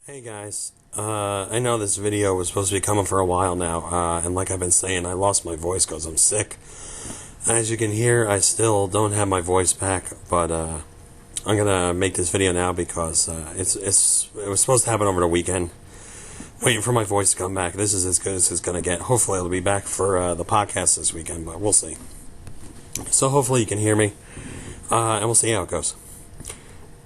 Hey guys, I know this video was supposed to be coming for a while now, and like I've been saying, I lost my voice because I'm sick. As you can hear, I still don't have my voice back, but I'm gonna make this video now because it was supposed to happen over the weekend. Waiting for my voice to come back. This is as good as it's gonna get. Hopefully, it'll be back for the podcast this weekend, but we'll see. So hopefully you can hear me, and we'll see how it goes.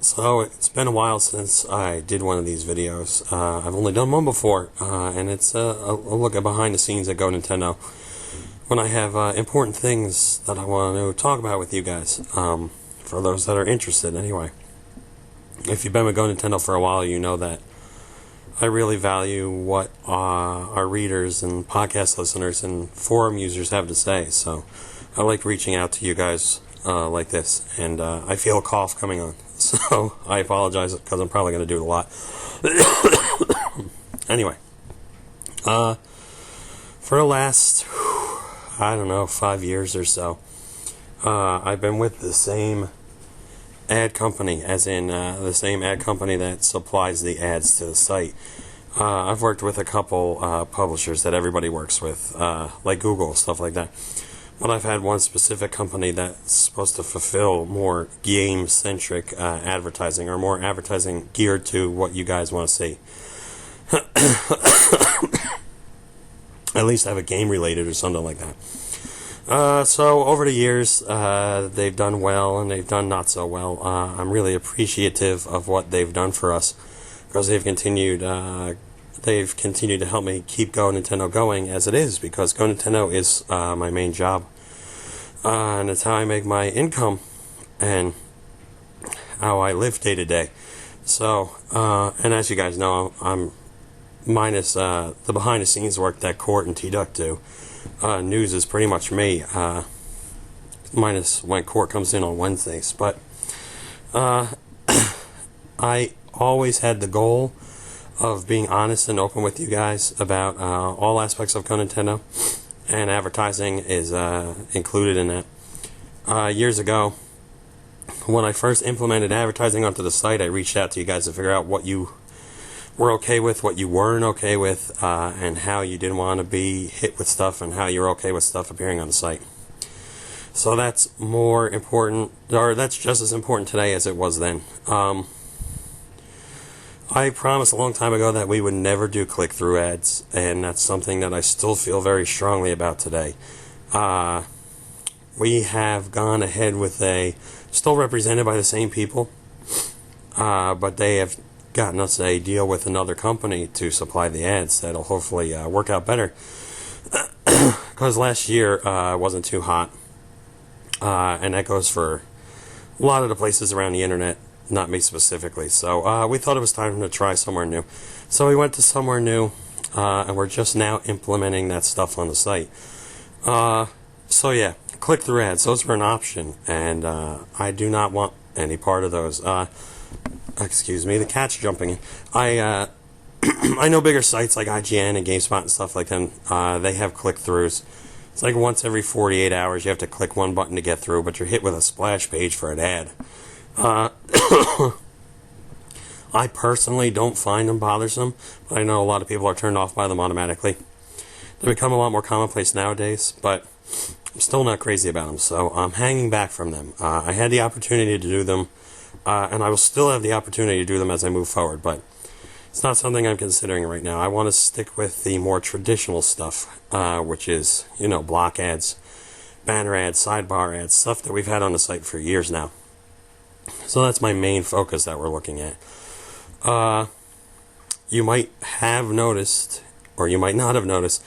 So, it's been a while since I did one of these videos. I've only done one before, and it's a look at behind the scenes at GoNintendo when I have important things that I want to talk about with you guys, for those that are interested anyway. If you've been with GoNintendo for a while, you know that I really value what our readers and podcast listeners and forum users have to say, so I like reaching out to you guys like this, and I feel a cough coming on. So, I apologize because I'm probably going to do it a lot. Anyway, for the last, 5 years or so, I've been with the same ad company, as in the same ad company that supplies the ads to the site. I've worked with a couple publishers that everybody works with, like Google, stuff like that. But I've had one specific company that's supposed to fulfill more game-centric advertising, or more advertising geared to what you guys want to see. At least have it game-related or something like that. So over the years, they've done well and they've done not so well. I'm really appreciative of what they've done for us, because they've continued to help me keep GoNintendo going as it is, because GoNintendo is my main job, and it's how I make my income and how I live day to day. So, and as you guys know, I'm minus the behind the scenes work that Court and T-Duck do. News is pretty much me, minus when Court comes in on Wednesdays. But I always had the goal of being honest and open with you guys about all aspects of GoNintendo, and advertising is included in that. Years ago, when I first implemented advertising onto the site, I reached out to you guys to figure out what you were okay with, what you weren't okay with, and how you didn't want to be hit with stuff, and how you're okay with stuff appearing on the site. So that's more important, or that's just as important today as it was then. I promised a long time ago that we would never do click-through ads, and that's something that I still feel very strongly about today. We have gone ahead with still represented by the same people, but they have gotten us a deal with another company to supply the ads that'll hopefully work out better. Because last year wasn't too hot, and that goes for a lot of the places around the internet. Not me specifically. So we thought it was time to try somewhere new. So we went to somewhere new, and we're just now implementing that stuff on the site. So yeah, click-through ads. Those are an option, and I do not want any part of those. Excuse me, the cat's jumping in. I know bigger sites like IGN and GameSpot and stuff like them. They have click-throughs. It's like once every 48 hours you have to click one button to get through, but you're hit with a splash page for an ad. I personally don't find them bothersome, but I know a lot of people are turned off by them automatically. They become a lot more commonplace nowadays, but I'm still not crazy about them, so I'm hanging back from them. I had the opportunity to do them, and I will still have the opportunity to do them as I move forward, but it's not something I'm considering right now. I want to stick with the more traditional stuff, which is, block ads, banner ads, sidebar ads, stuff that we've had on the site for years now. So that's my main focus that we're looking at. You might have noticed, or you might not have noticed,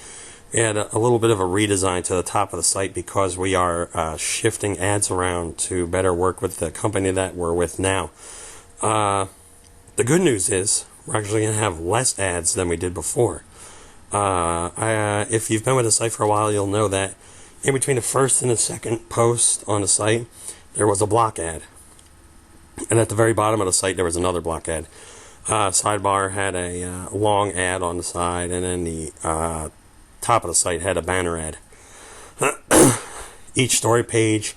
we had a little bit of a redesign to the top of the site because we are shifting ads around to better work with the company that we're with now. The good news is we're actually going to have less ads than we did before. If you've been with the site for a while, you'll know that in between the first and the second post on the site, there was a block ad. And at the very bottom of the site, there was another block ad. Sidebar had a long ad on the side, and then the top of the site had a banner ad. Each story page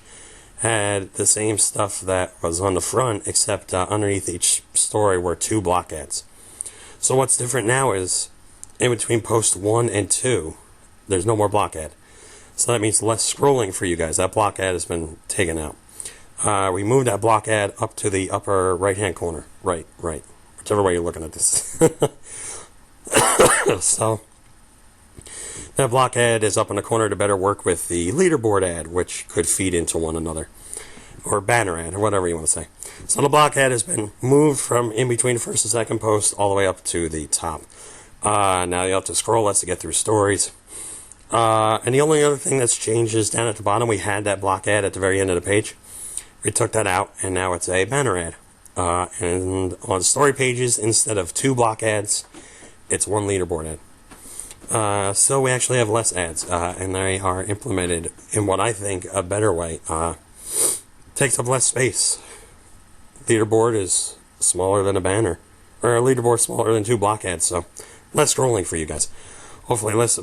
had the same stuff that was on the front, except underneath each story were two block ads. So what's different now is, in between post 1 and 2, there's no more block ad. So that means less scrolling for you guys. That block ad has been taken out. We moved that block ad up to the upper right-hand corner. Right. Whichever way you're looking at this. So, that block ad is up in the corner to better work with the leaderboard ad, which could feed into one another. Or banner ad, or whatever you want to say. So the block ad has been moved from in between first and second post all the way up to the top. Now you have to scroll less to get through stories. And the only other thing that's changed is down at the bottom, we had that block ad at the very end of the page. We took that out, and now it's a banner ad. And on story pages, instead of 2 block ads, it's 1 leaderboard ad. So we actually have less ads, and they are implemented in what I think a better way. Takes up less space. Leaderboard is smaller than a banner, or a leaderboard smaller than 2 block ads, so less scrolling for you guys. Hopefully less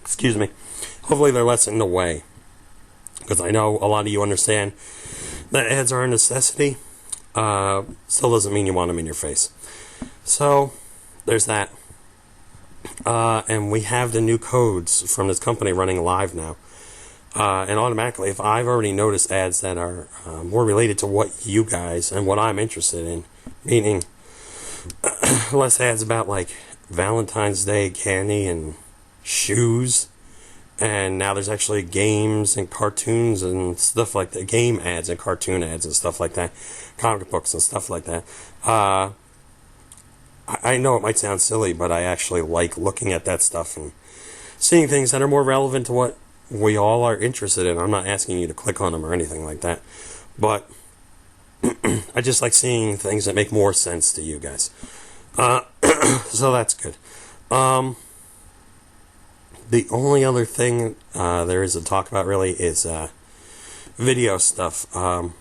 excuse me. Hopefully they're less in the way, because I know a lot of you understand that ads are a necessity. Still doesn't mean you want them in your face. So there's that. And we have the new codes from this company running live now. And automatically, if I've already noticed ads that are more related to what you guys and what I'm interested in, meaning less ads about like Valentine's Day candy and shoes, and now there's actually games and cartoons and stuff like that, game ads and cartoon ads and stuff like that, comic books and stuff like that. I know it might sound silly, but I actually like looking at that stuff and seeing things that are more relevant to what we all are interested in. I'm not asking you to click on them or anything like that, but I just like seeing things that make more sense to you guys. So that's good. The only other thing there is to talk about really is video stuff. I'm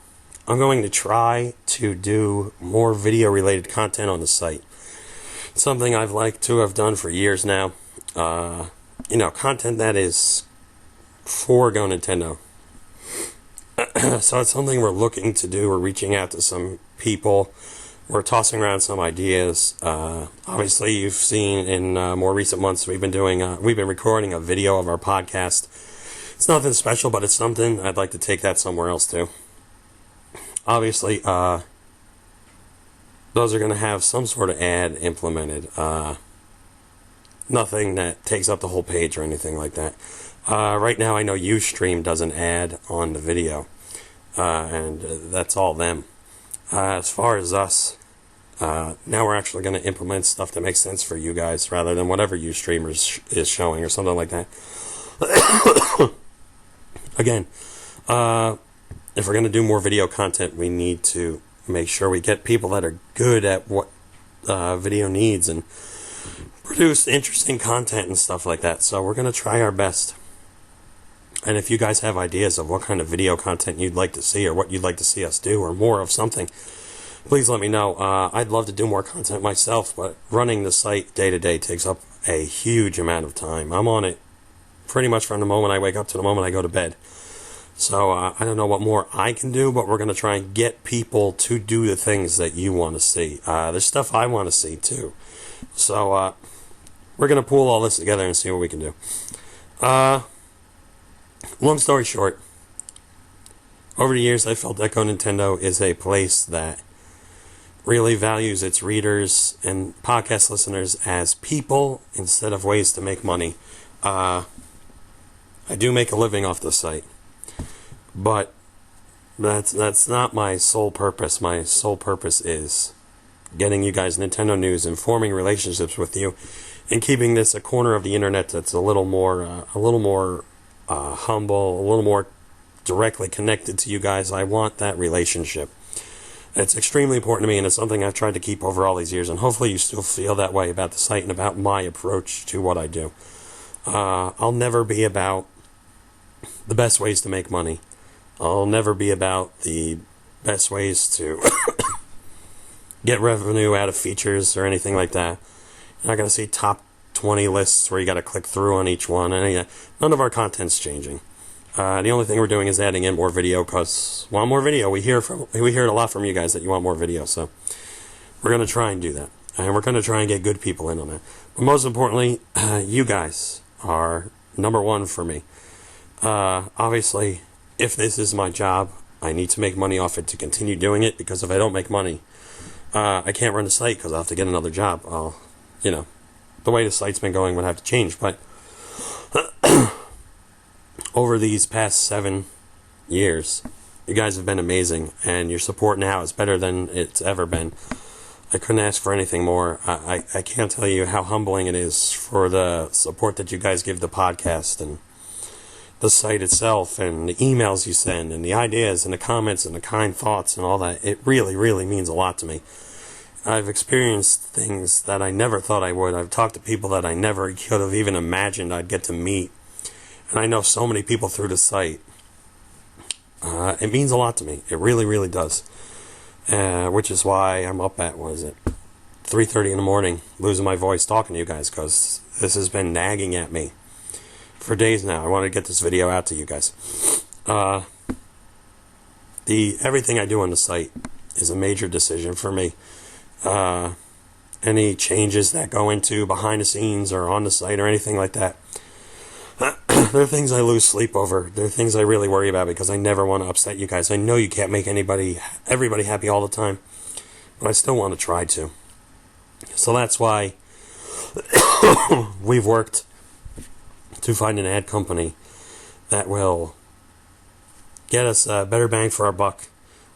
going to try to do more video related content on the site. It's something I've liked to have done for years now. Content that is for GoNintendo. So it's something we're looking to do. We're reaching out to some people. We're tossing around some ideas. Obviously, you've seen in more recent months we've been recording a video of our podcast. It's nothing special, but it's something. I'd like to take that somewhere else too. Obviously, those are going to have some sort of ad implemented. Nothing that takes up the whole page or anything like that. Right now, I know Ustream does an ad on the video, and that's all them. As far as us, now we're actually going to implement stuff that makes sense for you guys rather than whatever Ustream is showing or something like that. Again, if we're going to do more video content, we need to make sure we get people that are good at what video needs and produce interesting content and stuff like that. So we're going to try our best. And if you guys have ideas of what kind of video content you'd like to see or what you'd like to see us do or more of something, please let me know. I'd love to do more content myself, but running the site day to day takes up a huge amount of time. I'm on it pretty much from the moment I wake up to the moment I go to bed. So I don't know what more I can do, but we're going to try and get people to do the things that you want to see. There's stuff I want to see too. So we're going to pull all this together and see what we can do. Long story short, over the years I felt that GoNintendo is a place that really values its readers and podcast listeners as people instead of ways to make money. I do make a living off the site, but that's not my sole purpose. My sole purpose is getting you guys Nintendo news, and forming relationships with you, and keeping this a corner of the internet that's a little more humble, a little more directly connected to you guys. I want that relationship. It's extremely important to me, and it's something I've tried to keep over all these years, and hopefully you still feel that way about the site and about my approach to what I do. I'll never be about the best ways to make money. I'll never be about the best ways to get revenue out of features or anything like that. You're not going to see top 20 lists where you got to click through on each one. And none of our content's changing. The only thing we're doing is adding in more video because want more video. We hear it a lot from you guys that you want more video. So we're going to try and do that. And we're going to try and get good people in on that. But most importantly, you guys are number one for me. Obviously, if this is my job, I need to make money off it to continue doing it, because if I don't make money, I can't run the site because I'll have to get another job. The way the site's been going would have to change. But over these past 7 years, you guys have been amazing, and your support now is better than it's ever been. I couldn't ask for anything more. I can't tell you how humbling it is for the support that you guys give the podcast and the site itself, and the emails you send, and the ideas, and the comments, and the kind thoughts, and all that. It really, really means a lot to me. I've experienced things that I never thought I would. I've talked to people that I never could have even imagined I'd get to meet. And I know so many people through the site. It means a lot to me. It really, really does. Which is why I'm up at, 3:30 in the morning, losing my voice talking to you guys, because this has been nagging at me for days now. I want to get this video out to you guys. Everything I do on the site is a major decision for me. Any changes that go into behind the scenes or on the site or anything like that, there are things I lose sleep over. There are things I really worry about because I never want to upset you guys. I know you can't make everybody happy all the time, but I still want to try to. So that's why we've worked to find an ad company that will get us a better bang for our buck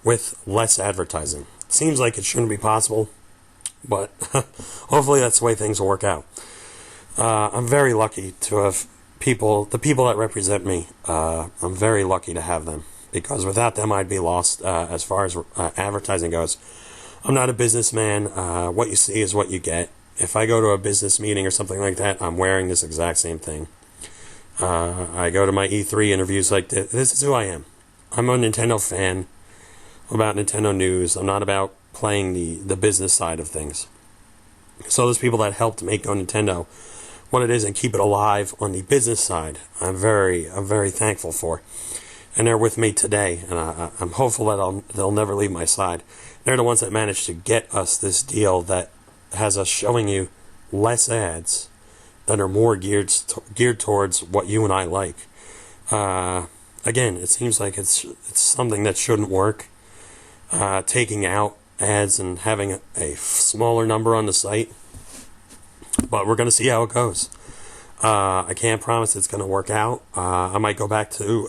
with less advertising. It seems like it shouldn't be possible, but hopefully that's the way things will work out. I'm very lucky to have the people that represent me. I'm very lucky to have them, because without them I'd be lost as far as advertising goes. I'm not a businessman. What you see is what you get. If I go to a business meeting or something like that, I'm wearing this exact same thing. I go to my E3 interviews like this. This is who I am. I'm a Nintendo fan. I'm about Nintendo news. I'm not about playing the business side of things. So those people that helped make GoNintendo what it is and keep it alive on the business side, I'm very thankful for. And they're with me today, and I'm hopeful that they'll never leave my side. They're the ones that managed to get us this deal that has us showing you less ads that are more geared towards what you and I like. Again, it seems like it's something that shouldn't work. Taking out ads and having a smaller number on the site. But we're going to see how it goes. I can't promise it's going to work out. I might go back to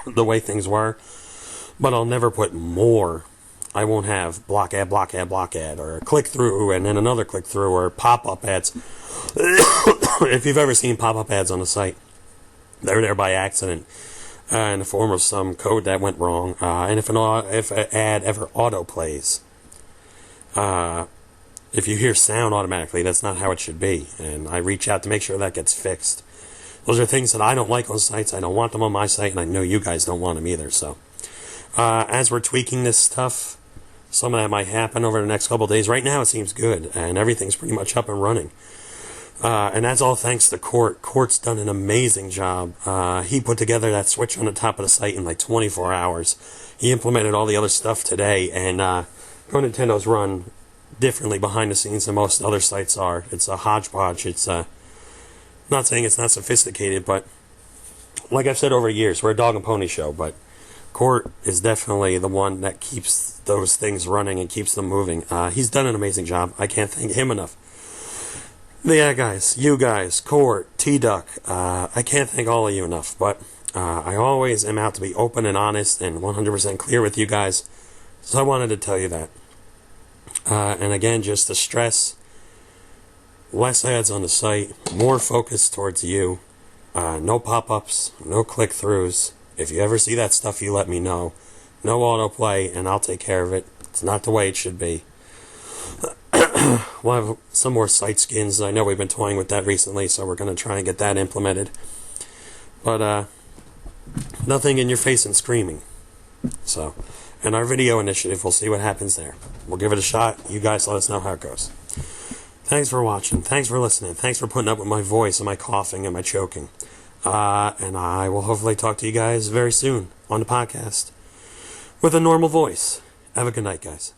the way things were. But I'll never put more. I won't have block ad, or click-through, and then another click-through, or pop-up ads. If you've ever seen pop-up ads on the site, they're there by accident in the form of some code that went wrong. And if an ad ever auto-plays, if you hear sound automatically, that's not how it should be. And I reach out to make sure that gets fixed. Those are things that I don't like on sites. I don't want them on my site, and I know you guys don't want them either. So as we're tweaking this stuff, some of that might happen over the next couple of days. Right now it seems good, and everything's pretty much up and running. And that's all thanks to Court. Court's done an amazing job. He put together that switch on the top of the site in like 24 hours. He implemented all the other stuff today, and GoNintendo's run differently behind the scenes than most other sites are. It's a hodgepodge. It's not saying it's not sophisticated, but like I've said over years, we're a dog and pony show, but Court is definitely the one that keeps those things running and keeps them moving. He's done an amazing job. I can't thank him enough. Yeah, guys, you guys, Court, T-Duck, I can't thank all of you enough, but I always am out to be open and honest and 100% clear with you guys, so I wanted to tell you that. And again, just to stress, less ads on the site, more focus towards you, no pop-ups, no click-throughs. If you ever see that stuff, you let me know. No autoplay, and I'll take care of it. It's not the way it should be. We'll have some more site skins. I know we've been toying with that recently, so we're going to try and get that implemented. But nothing in your face and screaming. So, and our video initiative, we'll see what happens there. We'll give it a shot. You guys let us know how it goes. Thanks for watching. Thanks for listening. Thanks for putting up with my voice and my coughing and my choking. And I will hopefully talk to you guys very soon on the podcast with a normal voice. Have a good night, guys.